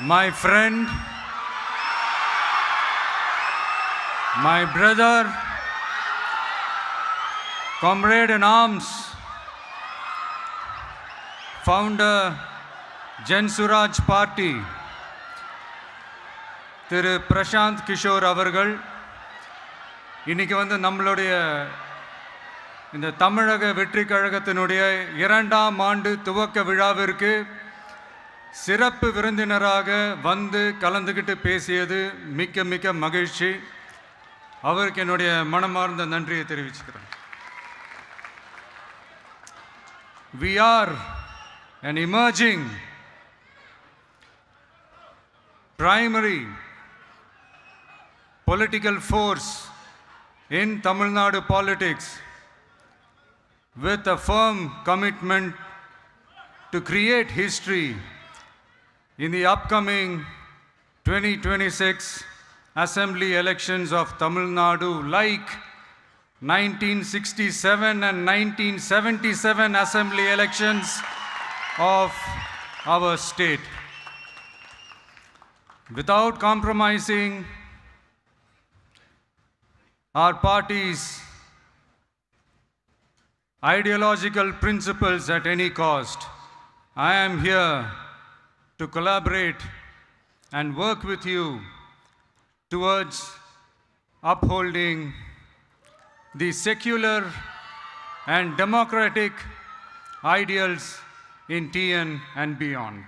my friend, my brother, comrade in arms, founder, Jan Suraj Party, திரு பிரசாந்த் கிஷோர் அவர்கள் இன்னைக்கு நம்மளுடைய இந்த தமிழக வெற்றி கழகத்தினுடைய 2ஆம் ஆண்டு துவக்க விழாவிற்கு சிறப்பு விருந்தினராக கலந்துக்கிட்டு பேசியது மிக்க மிக்க மகிழ்ச்சி. அவருக்கு என்னுடைய மனமார்ந்த நன்றியை தெரிவிச்சுக்கிறேன். We are an emerging primary political force in Tamil Nadu politics with a firm commitment to create history in the upcoming 2026 assembly elections of Tamil Nadu, like 1967 and 1977 assembly elections of our state. Without compromising our party's ideological principles at any cost, I am here to collaborate and work with you towards upholding the secular and democratic ideals in TN and beyond.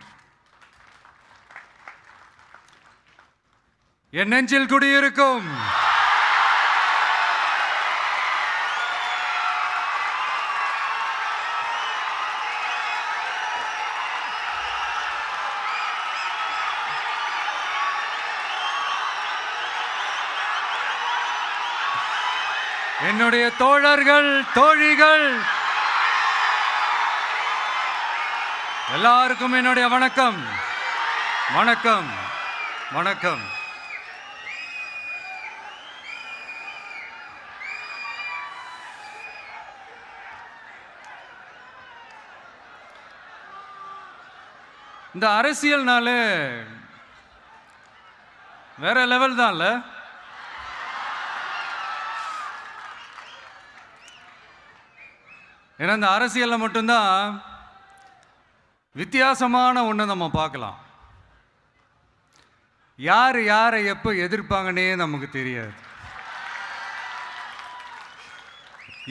என் நெஞ்சில் குடியிருக்கும் என்னுடைய தோழர்கள், தோழிகள் எல்லாருக்கும் என்னுடைய வணக்கம். வணக்கம் வணக்கம். இந்த அரசியல்னாலே வேற லெவல் தான்ல. ஏன்னா இந்த அரசியலில் மட்டும்தான் வித்தியாசமான ஒன்று நம்ம பார்க்கலாம். யார் யாரை எப்போ எதிர்ப்பாங்கன்னே நமக்கு தெரியாது.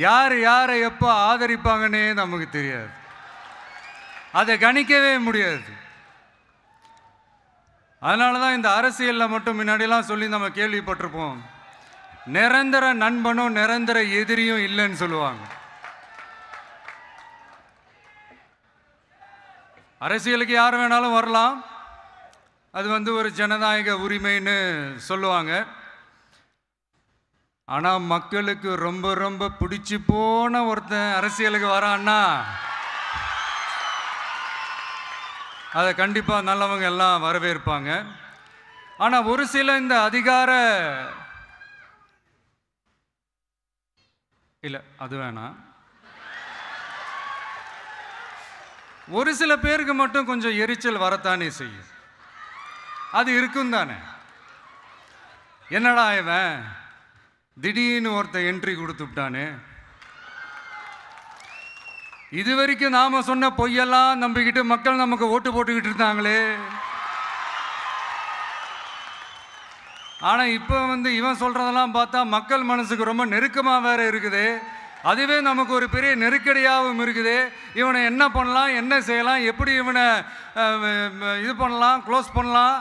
யார் யாரை எப்போ ஆதரிப்பாங்கன்னே நமக்கு தெரியாது. அதை கணிக்கவே முடியாது. அதனால தான் இந்த அரசியலில் மட்டும் முன்னாடிலாம் சொல்லி நம்ம கேள்விப்பட்டிருப்போம், நிரந்தர நண்பனும் நிரந்தர எதிரியும் இல்லைன்னு சொல்லுவாங்க. அரசியலுக்கு யார் வேணாலும் வரலாம், அது ஒரு ஜனநாயக உரிமைன்னு சொல்லுவாங்க. ஆனால் மக்களுக்கு ரொம்ப ரொம்ப பிடிச்சி போன ஒருத்தன் அரசியலுக்கு வரான்னா அதை கண்டிப்பாக நல்லவங்க எல்லாம் வரவேற்பாங்க. ஆனால் ஒரு சில இந்த அதிகார இல்லை அது வேணாம், ஒரு சில பேருக்கு மட்டும் கொஞ்சம் எரிச்சல் வரத்தானே செய்யும். அது இருக்கும் தானே. என்னடா இவன் திடீர்னு ஒருத்தன் என்ட்ரி கொடுத்துட்டானே, இது வரைக்கும் நாம சொன்ன பொய்யெல்லாம் நம்பிக்கிட்டு மக்கள் நமக்கு ஓட்டு போட்டுக்கிட்டு இருந்தாங்களே. ஆனால் இப்போ இவன் சொல்றதெல்லாம் பார்த்தா மக்கள் மனசுக்கு ரொம்ப நெருக்கமாக வேற இருக்குது. அதுவே நமக்கு ஒரு பெரிய நெருக்கடியாகவும் இருக்குது. இவனை என்ன பண்ணலாம், என்ன செய்யலாம், எப்படி இவனை இது பண்ணலாம், க்ளோஸ் பண்ணலாம்.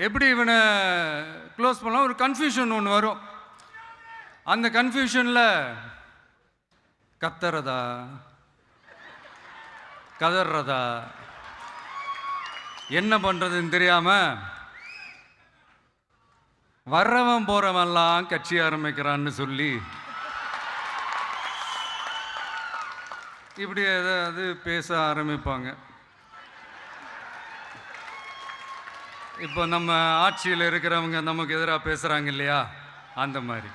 எப்படி இவனை க்ளோஸ் பண்ணலாம், ஒரு கன்ஃபியூஷன் ஒன்று வரும். அந்த கன்ஃபியூஷனில் கத்துறதா கதறதா என்ன பண்ணுறதுன்னு தெரியாமல் வர்றவன் போகிறவன்லாம் கட்சி ஆரம்பிக்கிறான்னு சொல்லி இப்படி ஏதாவது பேச ஆரம்பிப்பாங்க. இப்போ நம்ம ஆட்சியில் இருக்கிறவங்க நமக்கு எதிராக பேசுகிறாங்க இல்லையா, அந்த மாதிரி.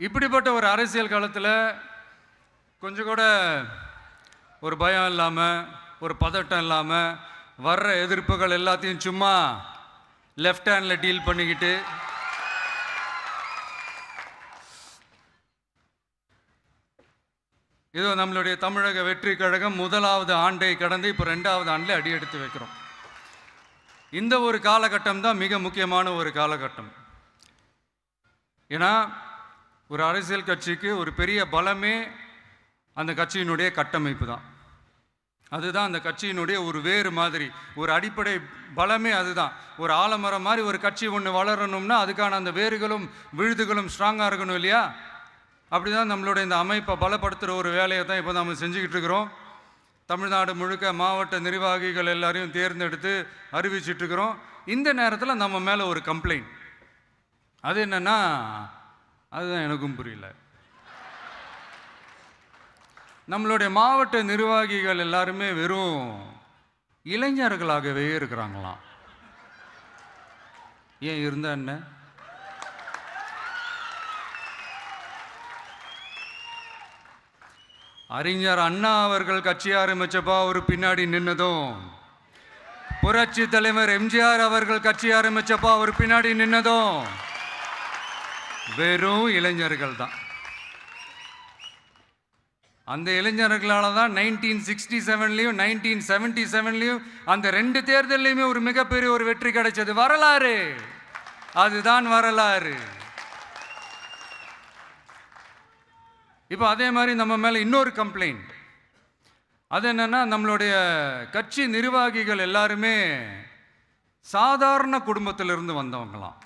இப்படிப்பட்ட ஒரு அரசியல் காலத்தில் கொஞ்சம் கூட ஒரு பயம் இல்லாமல், ஒரு பதட்டம் இல்லாமல், வர்ற எதிர்ப்புகள் எல்லாத்தையும் சும்மா லெஃப்ட் ஹேண்டில் டீல் பண்ணிக்கிட்டு இதோ நம்மளுடைய தமிழக வெற்றி கழகம் முதலாவது ஆண்டை கடந்து இப்போ 2வது ஆண்டில் அடி எடுத்து வைக்கிறோம். இந்த ஒரு காலகட்டம் தான் மிக முக்கியமான ஒரு காலகட்டம். ஏன்னா ஒரு அரசியல் கட்சிக்கு ஒரு பெரிய பலமே அந்த கட்சியினுடைய கட்டமைப்பு தான். அதுதான் அந்த கட்சியினுடைய ஒரு வேறு மாதிரி, ஒரு அடிப்படை பலமே அதுதான். ஒரு ஆலமரம் மாதிரி ஒரு கட்சி ஒன்று வளரணும்னா அதுக்கான அந்த வேர்களும் விழுதுகளும் ஸ்ட்ராங்காக இருக்கணும் இல்லையா? அப்படி தான் நம்மளுடைய இந்த அமைப்பை பலப்படுத்துகிற ஒரு வேலையை தான் இப்போ நம்ம செஞ்சுக்கிட்டு இருக்கிறோம். தமிழ்நாடு முழுக்க மாவட்ட நிர்வாகிகள் எல்லாரையும் தேர்ந்தெடுத்து அறிவிச்சிட்ருக்கிறோம். இந்த நேரத்தில் நம்ம மேலே ஒரு கம்ப்ளைண்ட், அது என்னென்னா, அதுதான் எனக்கும் புரியல. நம்மளுடைய மாவட்ட நிர்வாகிகள் எல்லாருமே வெறும் இளைஞர்களாகவே இருக்கிறாங்களாம். ஏன் இருந்தா என்ன? அறிஞர் அண்ணா அவர்கள் கட்சி ஆரம்பிச்சப்பா அவர் பின்னாடி நின்னதும், புரட்சி தலைவர் எம்ஜிஆர் அவர்கள் கட்சி ஆரம்பிச்சப்பா அவர் பின்னாடி நின்னதும் வெறும் இளைஞர்கள் தான். அந்த இளைஞர்களால் தான் 1967லையும் 1977லையும் அந்த 2 தேர்தலையுமே ஒரு மிகப்பெரிய ஒரு வெற்றி கிடைச்சது. வரலாறு, அதுதான் வரலாறு. இப்போ அதே மாதிரி நம்ம மேலே இன்னொரு கம்ப்ளைண்ட், அது என்னன்னா, நம்மளுடைய கட்சி நிர்வாகிகள் எல்லாருமே சாதாரண குடும்பத்திலிருந்து வந்தவங்களாம்.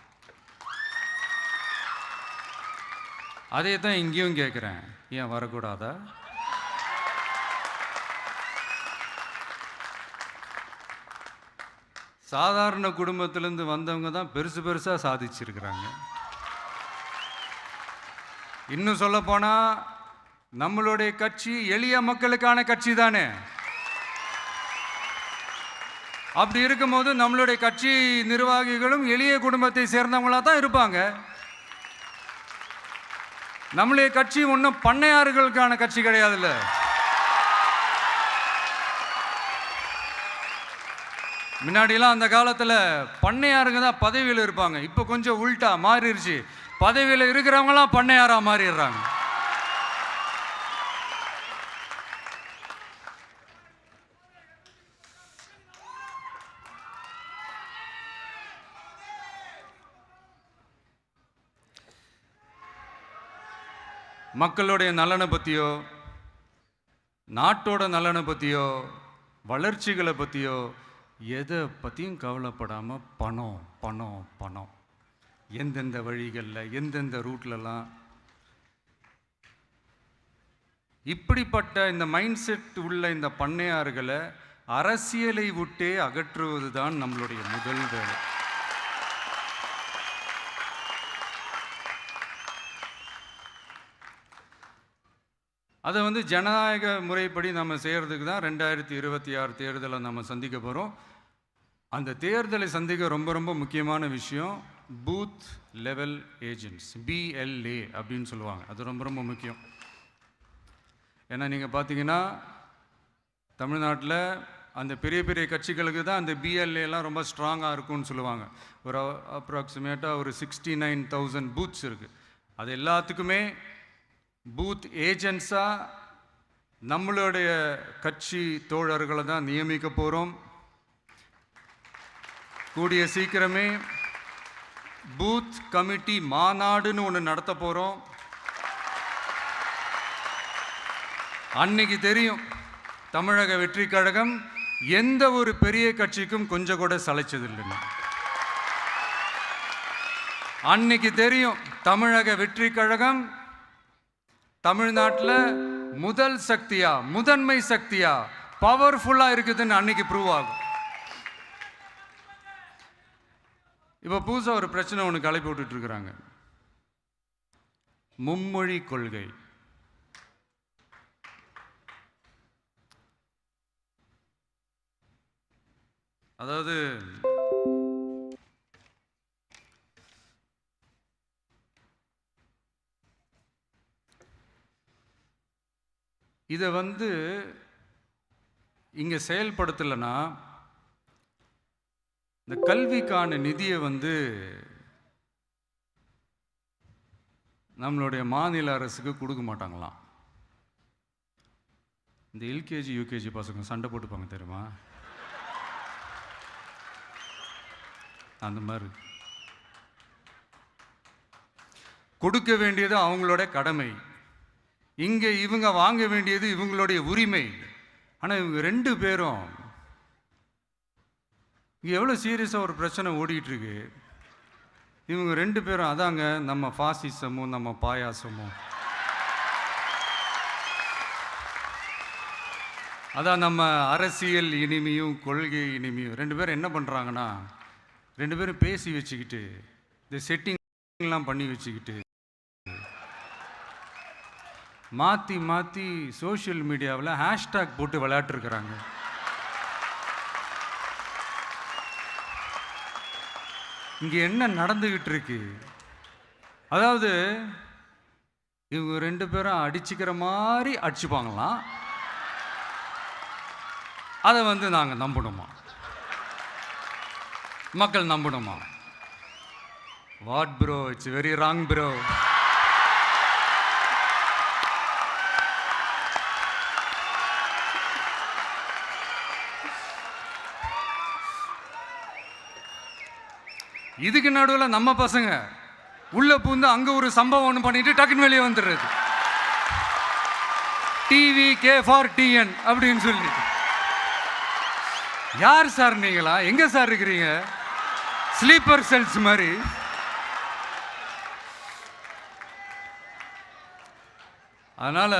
அதே தான் இங்கேயும் கேட்குறேன், ஏன் வரக்கூடாதா? சாதாரண குடும்பத்திலேருந்து வந்தவங்க தான் பெருசாக சாதிச்சிருக்கிறாங்க. இன்னும் சொல்ல போனால் நம்மளுடைய கட்சி எளிய மக்களுக்கான கட்சி தானே. அப்படி இருக்கும்போது நம்மளுடைய கட்சி நிர்வாகிகளும் எளிய குடும்பத்தை சேர்ந்தவங்களாக தான் இருப்பாங்க. நம்மளுடைய கட்சி ஒன்றும் பண்ணையார்களுக்கான கட்சி கிடையாதுல்ல. முன்னாடிலாம் அந்த காலத்தில் பண்ணையாருங்க தான் பதவியில் இருப்பாங்க. இப்போ கொஞ்சம் உள்டா மாறிடுச்சு, பதவியில் இருக்கிறவங்களாம் பண்ணையாராக மாறிடுறாங்க. மக்களுடைய நலனை பற்றியோ, நாட்டோட நலனை பற்றியோ, வளர்ச்சிகளை பற்றியோ எதை பற்றியும் கவலைப்படாமல் பணம் பணம் பணம், எந்தெந்த வழிகளில் எந்தெந்த ரூட்லலாம். இப்படிப்பட்ட இந்த மைண்ட் செட் உள்ள இந்த பண்ணையார்களை அரசியலை விட்டே அகற்றுவது தான் நம்மளுடைய முதல் வேலை. அதை ஜனநாயக முறைப்படி நம்ம செய்கிறதுக்கு தான் 2026 தேர்தலை நம்ம சந்திக்க போகிறோம். அந்த தேர்தலை சந்திக்க ரொம்ப ரொம்ப முக்கியமான விஷயம் பூத் லெவல் ஏஜென்ட்ஸ், BLA அப்படின்னு சொல்லுவாங்க. அது ரொம்ப ரொம்ப முக்கியம். ஏன்னா நீங்கள் பார்த்தீங்கன்னா தமிழ்நாட்டில் அந்த பெரிய பெரிய கட்சிகளுக்கு தான் அந்த BLAலாம் ரொம்ப ஸ்ட்ராங்காக இருக்கும்னு சொல்லுவாங்க. ஒரு அப்ராக்சிமேட்டாக ஒரு 69,000 பூத்ஸ் இருக்குது. அது எல்லாத்துக்குமே பூத் ஏஜென்ட்ஸாக நம்மளுடைய கட்சி தோழர்களை தான் நியமிக்க போகிறோம். கூடிய சீக்கிரமே பூத் கமிட்டி மாநாடுன்னு ஒன்று நடத்த போகிறோம். அன்னைக்கு தெரியும் தமிழக வெற்றி கழகம் எந்த ஒரு பெரிய கட்சிக்கும் கொஞ்சம் கூட சளைச்சதில்லைன்னு. அன்னைக்கு தெரியும் தமிழக வெற்றி கழகம் தமிழ்நாட்டில் முதல் சக்தியா, முதன்மை சக்தியா, பவர்ஃபுல்லாக இருக்குதுன்னு அன்னைக்கு ப்ரூவ் ஆகும். இப்போ புதுசாக ஒரு பிரச்சனை ஒன்று கிளப்பி விட்டுட்டு இருக்கிறாங்க, மும்மொழி கொள்கை. அதாவது இதை இங்கே செயல்படுத்தலைன்னா இந்த கல்விக்கான நிதியை நம்மளுடைய மாநில அரசுக்கு கொடுக்க மாட்டாங்களாம். இந்த எல்கேஜி யூகேஜி பசங்க சண்டை போட்டுப்பாங்க தெரியுமா, அந்த மாதிரி கொடுக்க வேண்டியது அவங்களோட கடமை, இங்கே இவங்க வாங்க வேண்டியது இவங்களுடைய உரிமை. ஆனால் இவங்க 2 பேரும் இங்கே எவ்வளோ சீரியஸாக ஒரு பிரச்சனை ஓடிக்கிட்டு இருக்கு. இவங்க 2 பேரும் அதாங்க நம்ம ஃபாசிசமும் நம்ம பாயாசமும், அதான் நம்ம அரசியல் இனிமையும் கொள்கை இனிமையும். 2 பேரும் என்ன பண்ணுறாங்கன்னா 2 பேரும் பேசி வச்சுக்கிட்டு இந்த செட்டிங்லாம் பண்ணி வச்சுக்கிட்டு மாற்றி மாற்றி சோஷியல் மீடியாவில் ஹேஷ்டேக் போட்டு விளையாட்டுருக்குறாங்க. இங்கே என்ன நடந்துக்கிட்டு இருக்கு, அதாவது இவங்க 2 பேரும் அடிச்சுக்கிற மாதிரி அடிச்சுப்பாங்களாம். அதை நாங்கள் நம்பணுமா, மக்கள் நம்பணுமா? What bro, it's very wrong bro. இதுக்கு நடுவில் நம்ம பசங்க உள்ள பூந்து அங்க ஒரு சம்பவம் ஒன்று பண்ணிட்டு டக்குன்னு வெளியே வந்துடுறது. டிவி கே ஃபார் டிஎன் அப்படின்னு சொல்லி. யார் சார் நீங்களா, எங்க சார் இருக்கிறீங்க? ஸ்லீப்பர் செல்ஸ் மாதிரி. அதனால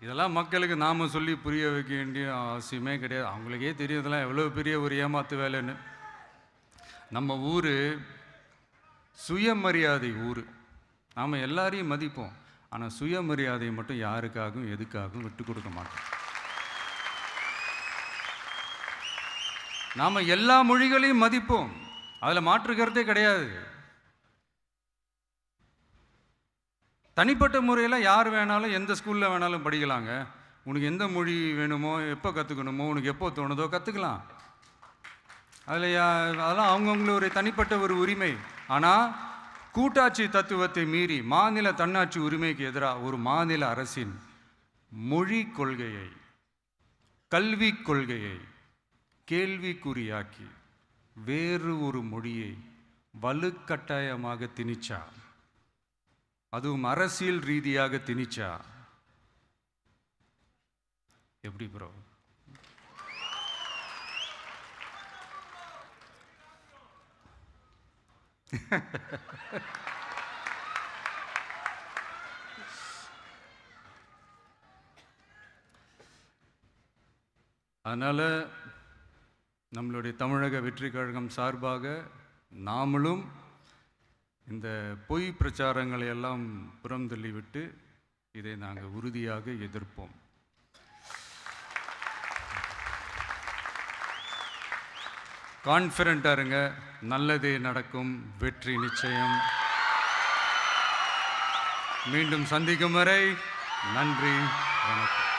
இதெல்லாம் மக்களுக்கு நாம சொல்லி புரிய வைக்க வேண்டிய அவசியமே கிடையாது. அவங்களுக்கே தெரியுதெல்லாம் எவ்வளவு பெரிய ஒரு ஏமாத்து வேலைன்னு. நம்ம ஊர் சுயமரியாதை ஊர், நாம் எல்லாரையும் மதிப்போம். ஆனால் சுயமரியாதையை மட்டும் யாருக்காகவும் எதுக்காகவும் விட்டு கொடுக்க மாட்டோம். நாம் எல்லா மொழிகளையும் மதிப்போம், அதில் மாற்றுக்கிறதே கிடையாது. தனிப்பட்ட முறையில் யார் வேணாலும் எந்த ஸ்கூலில் வேணாலும் படிக்கலாங்க. உனக்கு எந்த மொழி வேணுமோ, எப்போ கற்றுக்கணுமோ, உனக்கு எப்போ தோணுதோ கற்றுக்கலாம். அதெல்லாம் அவங்கவுங்களோட தனிப்பட்ட ஒரு உரிமை. ஆனால் கூட்டாட்சி தத்துவத்தை மீறி மாநில தன்னாட்சி உரிமைக்கு எதிராக ஒரு மாநில அரசின் மொழி கொள்கையை, கல்வி கொள்கையை கேள்விக்குறியாக்கி வேறு ஒரு மொழியை வலுக்கட்டாயமாக திணிச்சா, அதுவும் அரசியல் ரீதியாக திணிச்சா எப்படி ப்ரோ? அதனால் நம்மளுடைய தமிழக வெற்றி கழகம் சார்பாக நாமளும் இந்த பொய் பிரச்சாரங்களை எல்லாம் புறம் தள்ளிவிட்டு இதை நாங்கள் உறுதியாக எதிர்ப்போம். கான்ஃபிடென்ட்டாக இருங்க, நல்லதே நடக்கும், வெற்றி நிச்சயம். மீண்டும் சந்திக்கும் வரை நன்றி, வணக்கம்.